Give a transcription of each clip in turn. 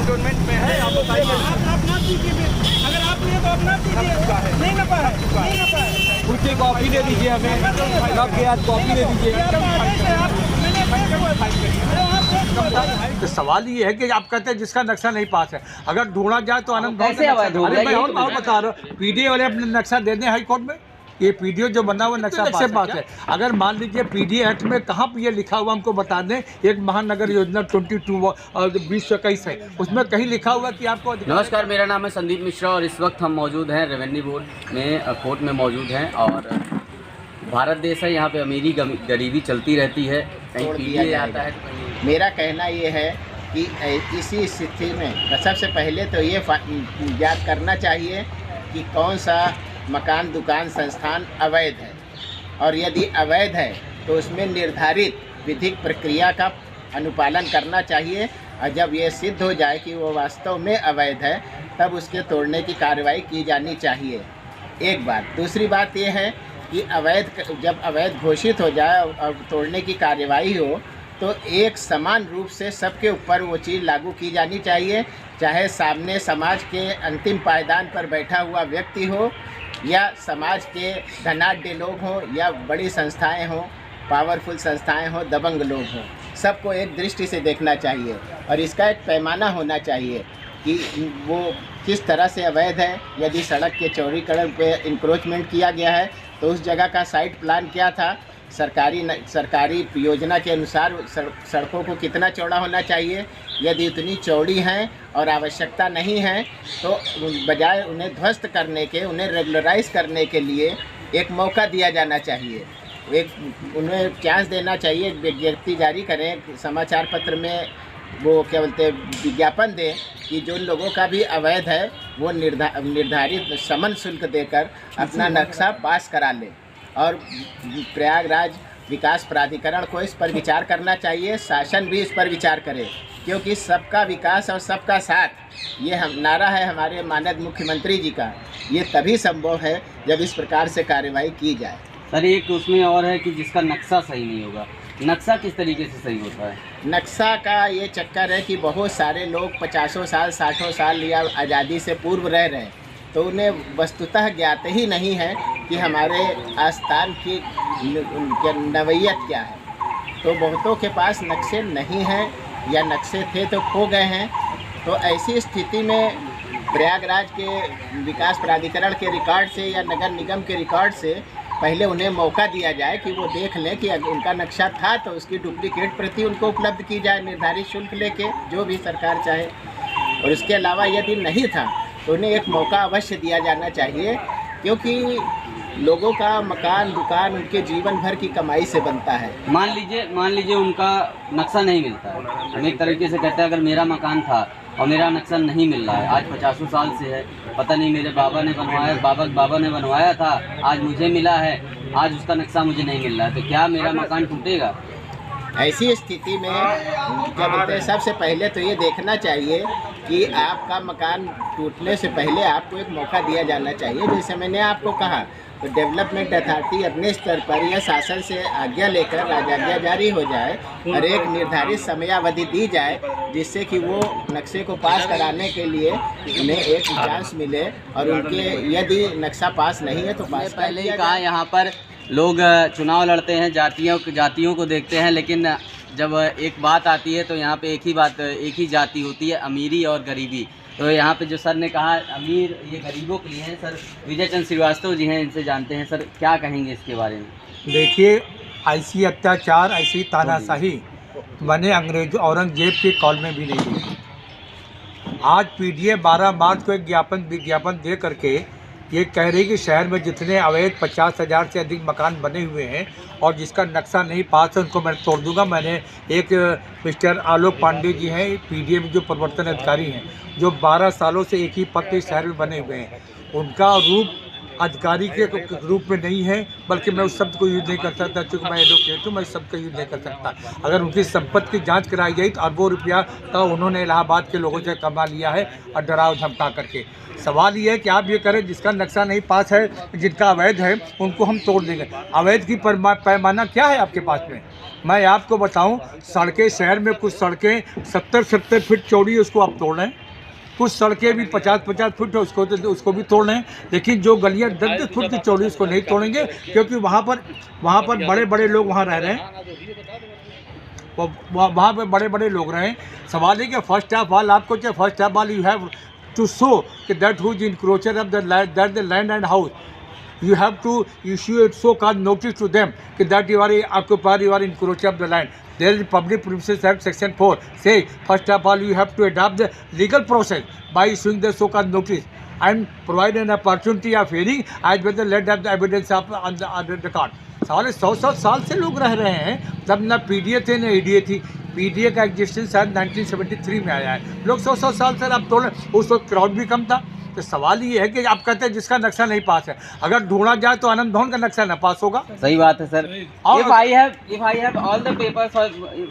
Cantonment में है, आप बताइए। आप ना दीजिए फिर, अगर आप लिए तो आप ना दीजिए। नहीं ना पाए, नहीं ना पाए। पूछे कॉपी दे दीजिए हमें, कब के आज कॉपी दे दीजिए। तो सवाल ये है कि आप कहते हैं जिसका नक्शा नहीं पास है, अगर ढूंढा जाए तो आनंद कैसे अवैध हो गया? मैं और बता रहा हूँ, पीडीए वाले अपने नक्शा दे दें हाई कोर्ट में। ये पीडीओ जो बना हुआ नक्शा पास है। अगर मान लीजिए पीडीए एक्ट में कहाँ पे ये लिखा हुआ हमको बता दें, एक महानगर योजना 22/2021 है, उसमें कहीं लिखा हुआ कि आपको। नमस्कार, मेरा नाम है संदीप मिश्रा और इस वक्त हम मौजूद हैं रेवेन्यू बोर्ड में, कोर्ट में मौजूद हैं। और भारत देश है, यहाँ पे अमीरी गरीबी चलती रहती है, कहीं पीडीए आता है तो कहीं। मेरा कहना ये है कि इसी स्थिति में सबसे पहले तो ये ज्ञात करना चाहिए कि कौन सा मकान, दुकान, संस्थान अवैध है, और यदि अवैध है तो उसमें निर्धारित विधिक प्रक्रिया का अनुपालन करना चाहिए। और जब ये सिद्ध हो जाए कि वो वास्तव में अवैध है, तब उसके तोड़ने की कार्रवाई की जानी चाहिए। एक बात। दूसरी बात ये है कि जब अवैध घोषित हो जाए और तोड़ने की कार्रवाई हो, तो एक समान रूप से सबके ऊपर वो चीज़ लागू की जानी चाहिए, चाहे सामने समाज के अंतिम पायदान पर बैठा हुआ व्यक्ति हो, या समाज के धनाढ्य लोग हों, या बड़ी संस्थाएं हों, पावरफुल संस्थाएं हों, दबंग लोग हों। सबको एक दृष्टि से देखना चाहिए और इसका एक पैमाना होना चाहिए कि वो किस तरह से अवैध है। यदि सड़क के चौड़ीकरण पे इंक्रोचमेंट किया गया है तो उस जगह का साइट प्लान क्या था, सरकारी योजना के अनुसार सड़कों को कितना चौड़ा होना चाहिए। यदि उतनी चौड़ी हैं और आवश्यकता नहीं है तो बजाय उन्हें ध्वस्त करने के, उन्हें रेगुलराइज करने के लिए एक मौका दिया जाना चाहिए, उन्हें चांस देना चाहिए। एक विज्ञप्ति जारी करें, समाचार पत्र में वो क्या बोलते हैं, विज्ञापन दें कि जो लोगों का भी अवैध है वो निर्धारित समन शुल्क देकर अपना नक्शा पास करा लें। और प्रयागराज विकास प्राधिकरण को इस पर विचार करना चाहिए, शासन भी इस पर विचार करे, क्योंकि सबका विकास और सबका साथ ये नारा है हमारे माननीय मुख्यमंत्री जी का। ये तभी संभव है जब इस प्रकार से कार्रवाई की जाए। सर, एक उसमें और है कि जिसका नक्शा सही नहीं होगा। नक्शा किस तरीके से सही होता है? नक्शा का ये चक्कर है कि बहुत सारे लोग 50 साल 60 साल या आज़ादी से पूर्व रह रहे हैं, तो उन्हें वस्तुतः ज्ञात ही नहीं है कि हमारे आस्थान की नवैयत क्या है। तो बहुतों के पास नक्शे नहीं हैं या नक्शे थे तो खो गए हैं। तो ऐसी स्थिति में प्रयागराज के विकास प्राधिकरण के रिकॉर्ड से या नगर निगम के रिकॉर्ड से पहले उन्हें मौका दिया जाए कि वो देख लें कि अगर उनका नक्शा था तो उसकी डुप्लीकेट प्रति उनको उपलब्ध की जाए निर्धारित शुल्क लेके, जो भी सरकार चाहे। और इसके अलावा यदि नहीं था तो उन्हें एक मौका अवश्य दिया जाना चाहिए, क्योंकि लोगों का मकान, दुकान उनके जीवन भर की कमाई से बनता है। मान लीजिए उनका नक्शा नहीं मिलता है। हम एक तरीके से कहते हैं, अगर मेरा मकान था और मेरा नक्शा नहीं मिल रहा है, आज 50 साल से है, पता नहीं मेरे बाबा ने बनवाया, बाबा ने बनवाया था, आज मुझे मिला है, आज उसका नक्शा मुझे नहीं मिल रहा है, तो क्या मेरा मकान टूटेगा? ऐसी स्थिति में क्या बोलते हैं, सबसे पहले तो ये देखना चाहिए कि आपका मकान टूटने से पहले आपको एक मौका दिया जाना चाहिए। जैसे मैंने आपको कहा, तो डेवलपमेंट अथॉरिटी अपने स्तर पर या शासन से आज्ञा लेकर राजाज्ञा जारी हो जाए और एक निर्धारित समयावधि दी जाए, जिससे कि वो नक्शे को पास कराने के लिए उन्हें एक चांस मिले। और उनके यदि नक्शा पास नहीं है तो पास पहले ही कहा, यहाँ पर लोग चुनाव लड़ते हैं, जातियों को देखते हैं, लेकिन जब एक बात आती है तो यहाँ पे एक ही जाति होती है, अमीरी और गरीबी। तो यहाँ पे जो सर ने कहा अमीर ये गरीबों के लिए हैं, सर विजय चंद्र श्रीवास्तव जी हैं, इनसे जानते हैं। सर, क्या कहेंगे इसके बारे में? देखिए, ऐसी अत्याचार, ऐसी तानाशाही मैंने औरंगजेब के कॉल में भी नहीं देखी। आज पीडीए 12 मार्च को एक विज्ञापन दे करके ये कह रही कि शहर में जितने अवैध 50,000 से अधिक मकान बने हुए हैं और जिसका नक्शा नहीं पास है उनको मैं तोड़ दूंगा। मैंने एक मिस्टर आलोक पांडे जी हैं, पीडीए में जो प्रवर्तन अधिकारी हैं, जो 12 सालों से एक ही पद के शहर में बने हुए हैं, उनका रूप अधिकारी के रूप में नहीं है, बल्कि मैं उस शब्द को यूज़ नहीं कर सकता, क्योंकि मैं एडवोकेट हूँ, मैं इस शब्द का यूज़ नहीं कर सकता। अगर उनकी संपत्ति की जांच कराई गई तो अरबों रुपया का उन्होंने इलाहाबाद के लोगों से कमा लिया है और डराव धमका करके। सवाल ये है कि आप ये करें, जिसका नक्शा नहीं पास है, जिनका अवैध है, उनको हम तोड़ देंगे। अवैध की पैमाना क्या है आपके पास में? मैं आपको बताऊं, सड़कें शहर में कुछ सड़कें 70-70 फीट चौड़ी उसको आप तोड़ रहे हैं, कुछ सड़कें भी 50-50 फीट है उसको भी तोड़ रहे हैं, लेकिन जो गलियां 10-10 फीट की चौड़ी उसको नहीं तोड़ेंगे, क्योंकि वहाँ पर बड़े बड़े लोग वहाँ रह रहे हैं, वहाँ पे बड़े बड़े लोग रहे हैं। सवाल है कि फर्स्ट ऑफ ऑल आपको चाहिए, first of all you have to show कि that who is encroacher of the land and house, you have to issue a so-called notice to them that you are a occupier, you are encroacher of the land. There is Public Premises Act Section 4 say first of all you have to adopt the legal process by issuing the so-called notice and provide an opportunity of hearing as well as let have the evidence of on the record. साले 100 साल से लोग रह रहे हैं, तब ना PDA थे ना ईडीए थी। पीडीए का एग्जिस्टेंस शायद 1973 में आया है। लोग 100 साल से अब तोड़, उस वक्त क्राउड भी कम था। तो सवाल ये है कि आप कहते हैं जिसका नक्शा नहीं पास है, अगर ढूंढा जाए तो आनंद भवन का नक्शा ना पास होगा। सही बात है सर। और If I have all the papers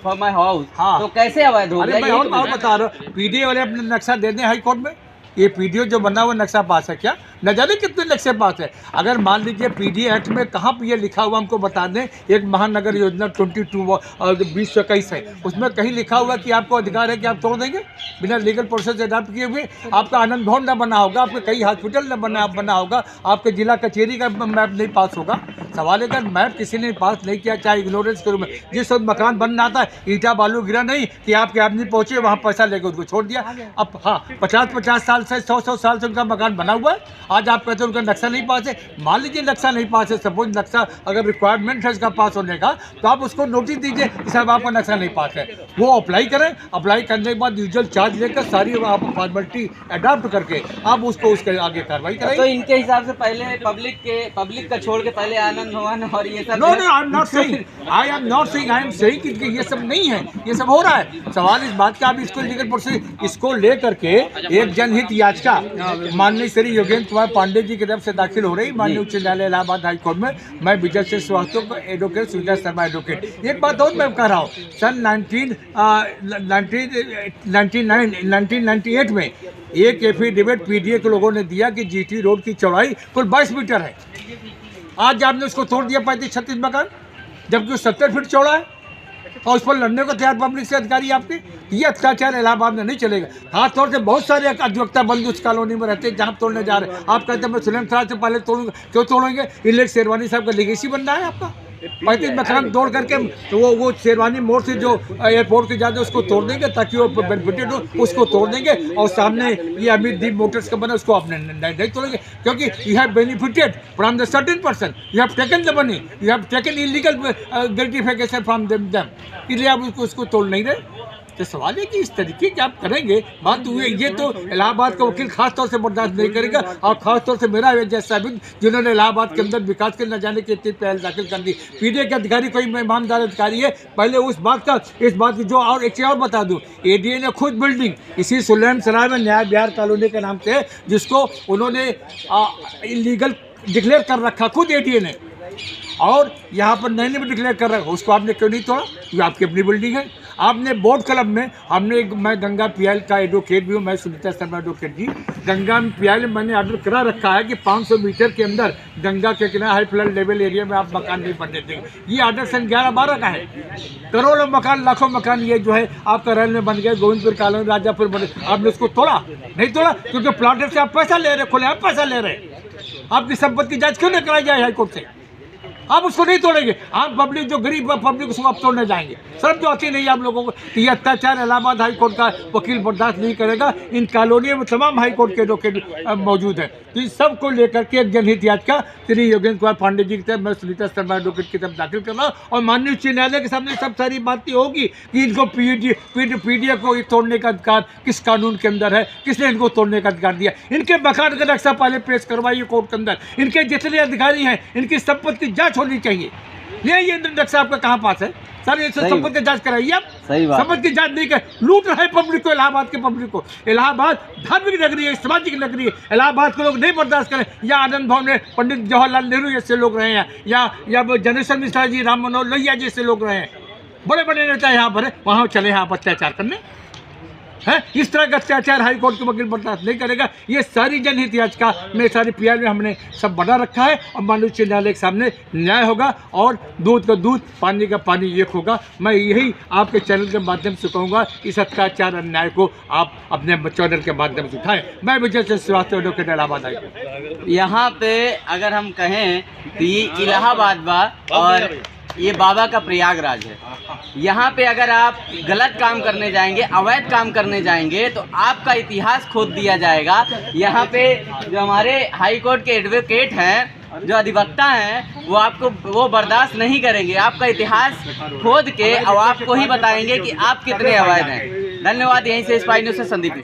for my house, हाँ। तो कैसे अवैध हो गया? अरे मैं और बता रहा हूँ, पीडीए वाले अपने नक्शा दे दें हाई कोर्ट में, ये पीडीओ जो बना हुआ नक्शा पास है क्या? न जाने कितने नक्शे पास है। अगर मान लीजिए पीडीए एक्ट में कहाँ पे ये लिखा हुआ हमको बता दें, एक महानगर योजना 2021 है, उसमें कहीं लिखा हुआ कि आपको अधिकार है कि आप तोड़ देंगे बिना लीगल प्रोसेस अडॉप्ट किए हुए? आपका आनंद भवन न बना होगा, आपके कई हॉस्पिटल न बना होगा, आपके जिला कचहरी का मैप नहीं पास होगा। सवाल है, अगर मैप किसी ने पास नहीं किया, चाहे इग्नोरेंस के रूप में, जिस वक्त मकान बन रहा था ईटा बालू गिरा नहीं कि आपके आदमी पहुँचे वहाँ पैसा लेकर उसको छोड़ दिया। अब हाँ, 50-50 साल से 100 साल से उनका मकान बना हुआ है, आज आप कहते हैं उनका नक्शा नहीं पास है। मान लीजिए नक्शा नहीं पास है, सपोज नक्शा अगर रिक्वायरमेंट है इसका पास होने का, तो आप उसको नोटिस दीजिए कि साहब आपका नक्शा नहीं पास है, वो अप्लाई करें, अप्लाई करने के बाद यूजुअल चार्ज लेकर सारी आप फॉर्मेलिटी अडॉप्ट करके आप उसको उसके आगे कार्रवाई तो करें। इनके हिसाब से पहले पब्लिक का छोड़ के पहले आनंद भवन और ये सब। No I am not saying, I am saying कि ये सब नहीं है, ये सब हो रहा है। सवाल इस बात का, आप इसको लीगल प्रोसेस इसको लेकर के एक जनहित याचिका माननीय श्री योगेंद्र कुमार पांडे जी की तरफ से दाखिल हो रही माननीय उच्च न्यायालय इलाहाबाद हाई कोर्ट में। मैं विजय सिंह श्रीवास्तव, एडवोकेट सुविधा शर्मा एडवोकेट। एक बात और मैं कह रहा हूँ, सन 1998 में एक एफिडेविट पीडीए के लोगों ने दिया कि जीटी रोड की चौड़ाई कुल 22 मीटर है। आज आपने उसको तोड़ दिया 35-36 मकान, जबकि 70 फीट चौड़ा है, और उस पर लड़ने को तैयार पब्लिक से अधिकारी आपके। ये अत्याचार इलाहाबाद में नहीं चलेगा। खास तौर से बहुत सारे अधिवक्ता बंद उस कॉलोनी में रहते हैं जहाँ तोड़ने जा रहे हैं। आप कहते हैं मैं सुलेम साहब से पहले तोड़ूंगा, क्यों तोड़ेंगे? इलेक्ट शेरवानी साहब का लीगेसी बनना है आपका। 35 मकान तोड़ करके तो वो शेरवानी मोड़ से जो एयरपोर्ट के जाते उसको तोड़ देंगे ताकि वो बेनिफिटेड हो, उसको तोड़ देंगे। और सामने ये अमित दीप मोटर्स का बना, उसको आपने नहीं तोड़ेंगे, क्योंकि you have benefited from the certain person, you have taken the money, you have taken illegal gratification from them, इसलिए आप उसको तोड़ नहीं रहे। तो सवाल है कि इस तरीके के आप करेंगे बात तो ये तो इलाहाबाद का वकील खास तौर से बर्दाश्त नहीं करेगा, और खास तौर से मेरा जैसा भी जिन्होंने इलाहाबाद के अंदर विकास के न जाने की इतनी पहल दाखिल कर दी। पीडीए के अधिकारी कोई ईमानदार अधिकारी है पहले इस बात की जो, और एक चीज़ और बता दूं, एडीए ने खुद बिल्डिंग इसी सुलेम सराय में न्याय विहार कॉलोनी के नाम से, जिसको उन्होंने इलीगल डिक्लेयर कर रखा खुद एडीए ने, और यहाँ पर नैनी में डिक्लेयर कर रखा, उसको आपने क्यों नहीं तोड़ा? क्योंकि आपकी अपनी बिल्डिंग है। आपने बोर्ड क्लब में, मैं गंगा पीएल का एडवोकेट भी हूँ, मैं सुनीता शर्मा एडवोकेट जी, गंगा पीएल में मैंने ऑर्डर करा रखा है कि 500 मीटर के अंदर गंगा के किनारे हाई फ्लड लेवल एरिया में आप मकान नहीं बनने देंगे। ये ऑर्डर सन 11-12 का है। करोड़ों मकान, लाखों मकान ये जो है आपका रेल में बन गए, गोविंदपुर कॉलोनी, राजापुर बने, आपने उसको तोड़ा नहीं तोड़ा? क्योंकि प्लाटर से आप पैसा ले रहे, खुले आप पैसा ले रहे। आपकी संपत्ति की जाँच क्यों नहीं कराई जाए हाईकोर्ट से? आप उसको नहीं तोड़ेंगे, आप पब्लिक जो गरीब पब्लिक उसको आप तोड़ने जाएंगे। शर्म जो आती नहीं है आप लोगों को। तो ये अत्याचार इलाहाबाद हाई कोर्ट का वकील बर्दाश्त नहीं करेगा। इन कॉलोनियों में तमाम हाई कोर्ट के एडवोकेट मौजूद हैं। तो इन सब को लेकर के एक जनहित याचिका श्री योगेंद्र कुमार पांडे जी की तरफ, मैं सुनीता शर्मा एडवोकेट की तरफ दाखिल कर रहा हूँ, और माननीय उच्च न्यायालय के सामने सब सारी बातें होगी कि इनको पीडीए को तोड़ने का अधिकार किस कानून के अंदर है, किसने इनको तोड़ने का अधिकार दिया। इनके मकान का नक्शा पहले पेश करवाइए कोर्ट के अंदर। इनके जितने अधिकारी हैं इनकी संपत्ति जांच होनी चाहिए। ये नक्शा आपका कहाँ पास है? सर ये संपत्ति की जांच कराइए आप। संपत्ति की जांच नहीं कर, लूट रहे पब्लिक को, इलाहाबाद के पब्लिक को। इलाहाबाद धार्मिक नगरी है, सामाजिक नगरी है। इलाहाबाद के लोग नहीं बर्दाश्त करें। या आनंद भवन में पंडित जवाहरलाल नेहरू जैसे लोग रहे हैं, या जनेश्वर मिश्रा जी, राम मनोहर लोहिया जैसे लोग रहे हैं, बड़े बड़े नेता यहाँ पर है, वहाँ चले हैं आप अत्याचार करने। है। इस तरह का अत्याचार हाई कोर्ट के वकील बर्दाश्त नहीं करेगा। ये सारी जनहित याचिका में, सारी पीआर में हमने सब बना रखा है और माननीय उच्च न्यायालय के सामने न्याय होगा और दूध का दूध, पानी का पानी एक होगा। मैं यही आपके चैनल के माध्यम से कहूँगा, इस अत्याचार अन्याय को आप अपने चैनल के माध्यम से उठाएं। मैं Vijay Chandra Srivastava, advocate Allahabad high court. यहाँ पे अगर हम कहें तो ये इलाहाबाद बा और ये बाबा का प्रयागराज है। यहाँ पे अगर आप गलत काम करने जाएंगे, अवैध काम करने जाएंगे तो आपका इतिहास खोद दिया जाएगा। यहाँ पे जो हमारे हाई कोर्ट के एडवोकेट हैं, जो अधिवक्ता हैं, वो बर्दाश्त नहीं करेंगे। आपका इतिहास खोद के अब आपको ही बताएंगे कि आप कितने अवैध हैं। धन्यवाद। यहीं से स्पाई न्यूज़ से संदीप।